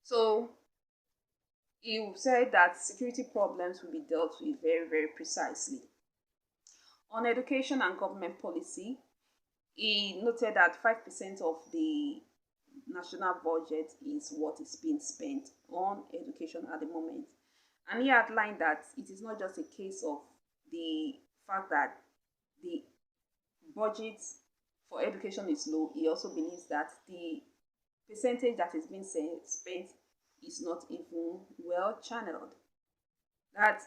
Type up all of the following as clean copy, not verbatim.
So he said that security problems will be dealt with very, very precisely. On education and government policy, he noted that 5% of the national budget is what is being spent on education at the moment. And he outlined that it is not just a case of the fact that the budget for education is low. He also believes that the percentage that is being spent is not even well channeled. That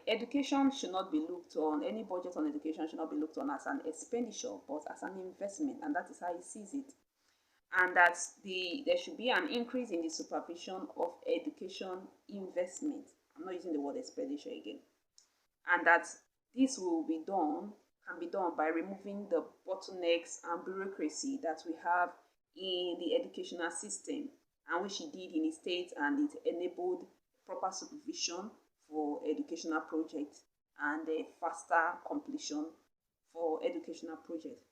education should not be looked on, any budget on education should not be looked on as an expenditure, but as an investment, and that is how he sees it. And that there should be an increase in the supervision of education investment. I'm not using the word expenditure again. And that this will be done, can be done by removing the bottlenecks and bureaucracy that we have in the educational system, and which he did in his state, and it enabled proper supervision for educational projects and a faster completion for educational projects.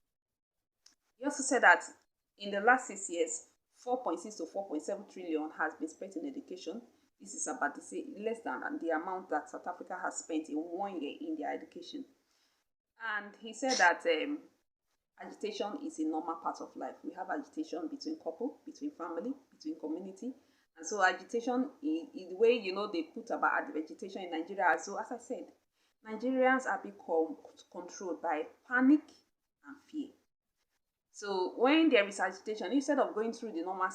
He also said that in the last 6 years, 4.6 to 4.7 trillion has been spent in education. This is about less than the amount that South Africa has spent in 1 year in their education. And he said that agitation is a normal part of life. We have agitation between couple, between family, between community. And so agitation, in the way, they put about agitation in Nigeria. So as I said, Nigerians are being controlled by panic and fear. So when there is agitation, instead of going through the normal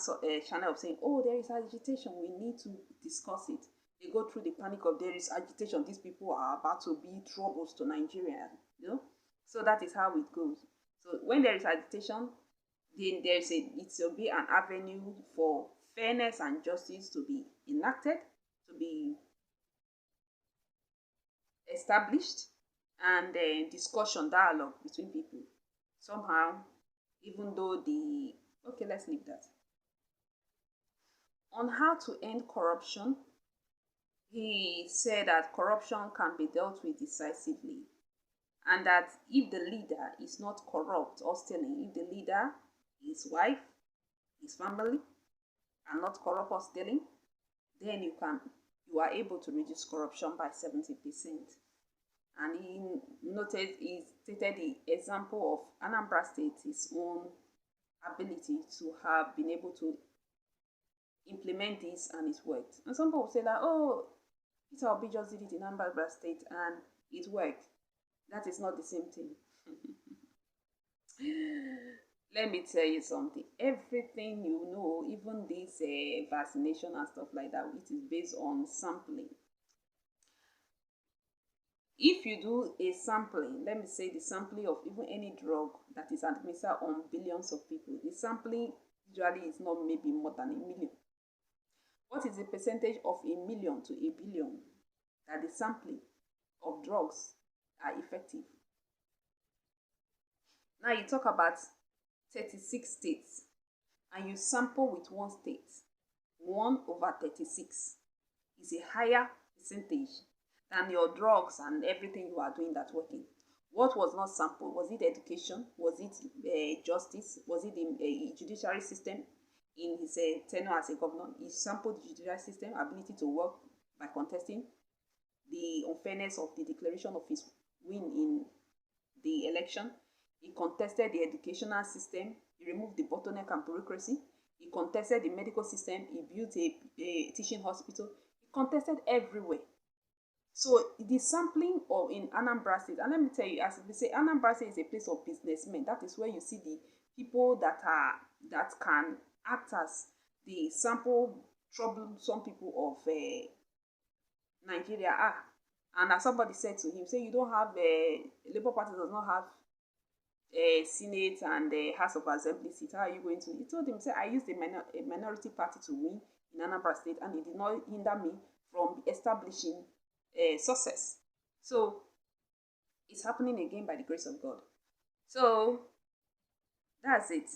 channel of saying, oh, there is agitation, we need to discuss it, they go through the panic of there is agitation, these people are about to be troubles to Nigeria, So that is how it goes. So when there is agitation, then it will be an avenue for fairness and justice to be enacted, to be established, and discussion, dialogue between people. Somehow, even though okay, let's leave that. On how to end corruption, he said that corruption can be dealt with decisively, and that if the leader is not corrupt or stealing, if the leader, his wife, his family are not corrupt or stealing, then you are able to reduce corruption by 70%. And he stated the example of Anambra State, his own ability to have been able to implement this, and it worked. And some people say that, oh, Peter Obi just did it in Anambra State and it worked. That is not the same thing. Let me tell you something. Everything even this vaccination and stuff like that, it is based on sampling. If you do a sampling, let me say the sampling of even any drug that is administered on billions of people, the sampling usually is not maybe more than 1 million. What is the percentage of 1 million to 1 billion that the sampling of drugs are effective? Now you talk about 36 states and you sample with one state, 1/36 is a higher percentage than your drugs and everything you are doing that's working. What was not sampled? Was it education? Was it justice? Was it the judiciary system? In his tenure as a governor, he sampled the judiciary system ability to work by contesting the unfairness of the declaration of his win in the election. He contested the educational system. He removed the bottleneck and bureaucracy. He contested the medical system. He built a teaching hospital. He contested everywhere. So the sampling of in Anambra State, and let me tell you, as we say, Anambra State is a place of businessmen. That is where you see the people that can act as the sample troublesome people of Nigeria are. And as somebody said to him, say you don't have Labour Party does not have a Senate and a House of Assembly seat. How are you going to? He told him, say I used a minority party to win in Anambra State, and it did not hinder me from establishing success. So it's happening again by the grace of God. So that's it.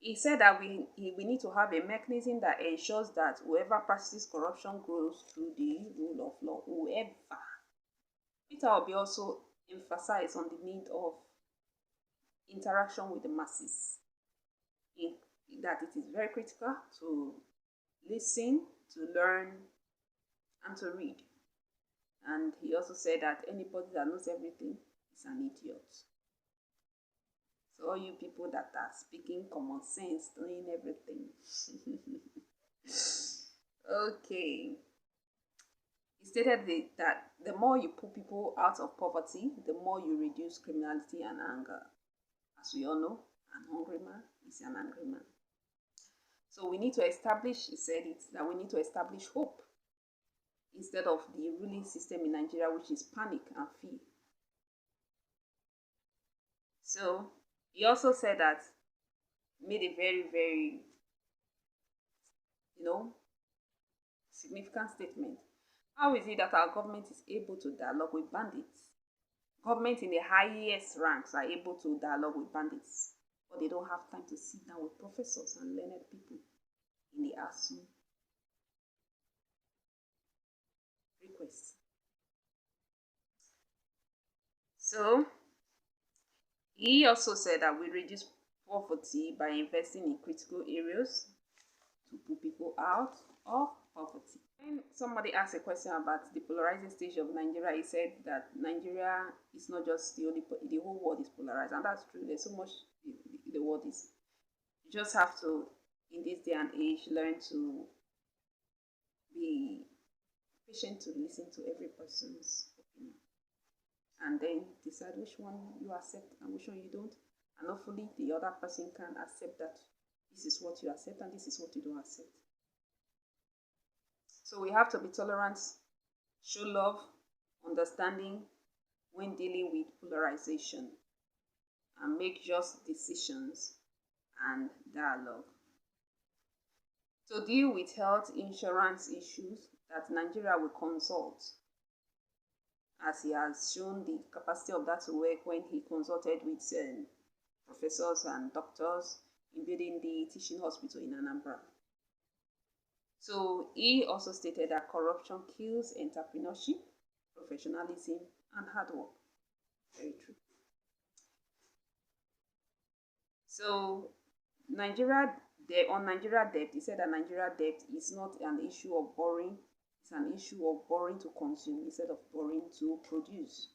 He said that we need to have a mechanism that ensures that whoever practices corruption grows through the rule of law. Whoever. Peter Obi also emphasized on the need of interaction with the masses, that it is very critical to listen, to learn, and to read. And he also said that anybody that knows everything is an idiot. So all you people that are speaking common sense, doing everything. Okay. He stated that the more you pull people out of poverty, the more you reduce criminality and anger. As we all know, an hungry man is an angry man. So we need to establish, he said it, that we need to establish hope instead of the ruling system in Nigeria, which is panic and fear. So he also said that, made a very, very, significant statement. How is it that our government is able to dialogue with bandits? Government in the highest ranks are able to dialogue with bandits, but they don't have time to sit down with professors and learned people in the ASU request. So he also said that we reduce poverty by investing in critical areas to pull people out of poverty. When somebody asked a question about the polarizing stage of Nigeria, he said that Nigeria is not just the whole world is polarized, and that's true. There's so much the world is. You just have to, in this day and age, learn to be patient to listen to every person's opinion, and then decide which one you accept and which one you don't, and hopefully the other person can accept that this is what you accept and this is what you don't accept. So we have to be tolerant, show love, understanding when dealing with polarization, and make just decisions and dialogue. To deal with health insurance issues, that Nigeria will consult, as he has shown the capacity of that to work when he consulted with professors and doctors in building the teaching hospital in Anambra. So he also stated that corruption kills entrepreneurship, professionalism, and hard work. Very true. So on Nigeria debt, he said that Nigeria debt is not an issue of borrowing, it's an issue of borrowing to consume instead of borrowing to produce.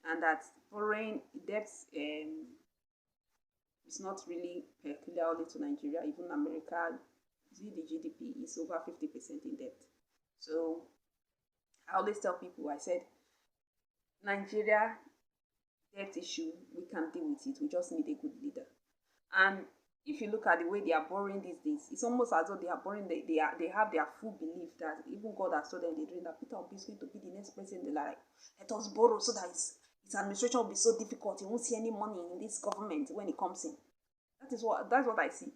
And that borrowing debt is not really peculiarly to Nigeria. Even America, the GDP is over 50% in debt. So I always tell people, I said, Nigeria debt issue, we can deal with it. We just need a good leader. And if you look at the way they are borrowing these days, it's almost as though they are borrowing. They have their full belief that even God has told them in the dream that Peter Obi is going to be the next president. They're like, let us borrow so that his administration will be so difficult. He won't see any money in this government when he comes in. That's what I see.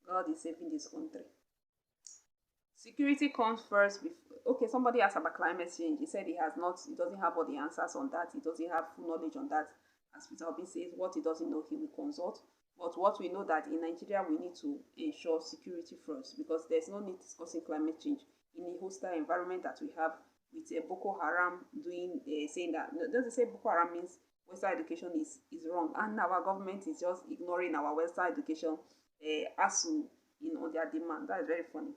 God is saving this country. Security comes first. Okay, somebody asked about climate change. He said he doesn't have all the answers on that. He doesn't have full knowledge on that. As Peter Obi says, what he doesn't know, he will consult. But what we know that in Nigeria, we need to ensure security first, because there's no need discussing climate change in a hostile environment that we have with Boko Haram saying that, doesn't say Boko Haram means Western education is wrong, and our government is just ignoring our Western education ASU on their demand. That is very funny.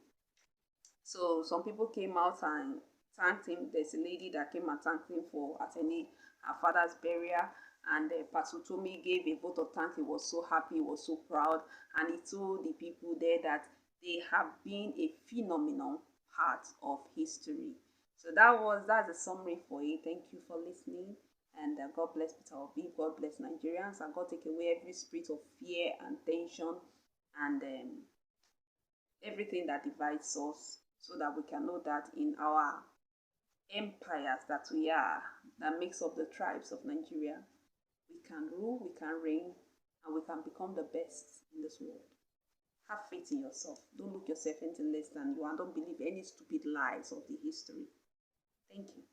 So some people came out and thanked him. There's a lady that came and thanked him for attending her father's burial. And Pastor Tomi gave a vote of thanks. He was so happy, he was so proud. And he told the people there that they have been a phenomenal part of history. So that's a summary for you. Thank you for listening. And God bless Peter Obi. God bless Nigerians. And God take away every spirit of fear and tension and everything that divides us, so that we can know that in our empires that we are, that makes up the tribes of Nigeria, we can rule, we can reign, and we can become the best in this world. Have faith in yourself. Don't look yourself anything less than you, and don't believe any stupid lies of the history. Thank you.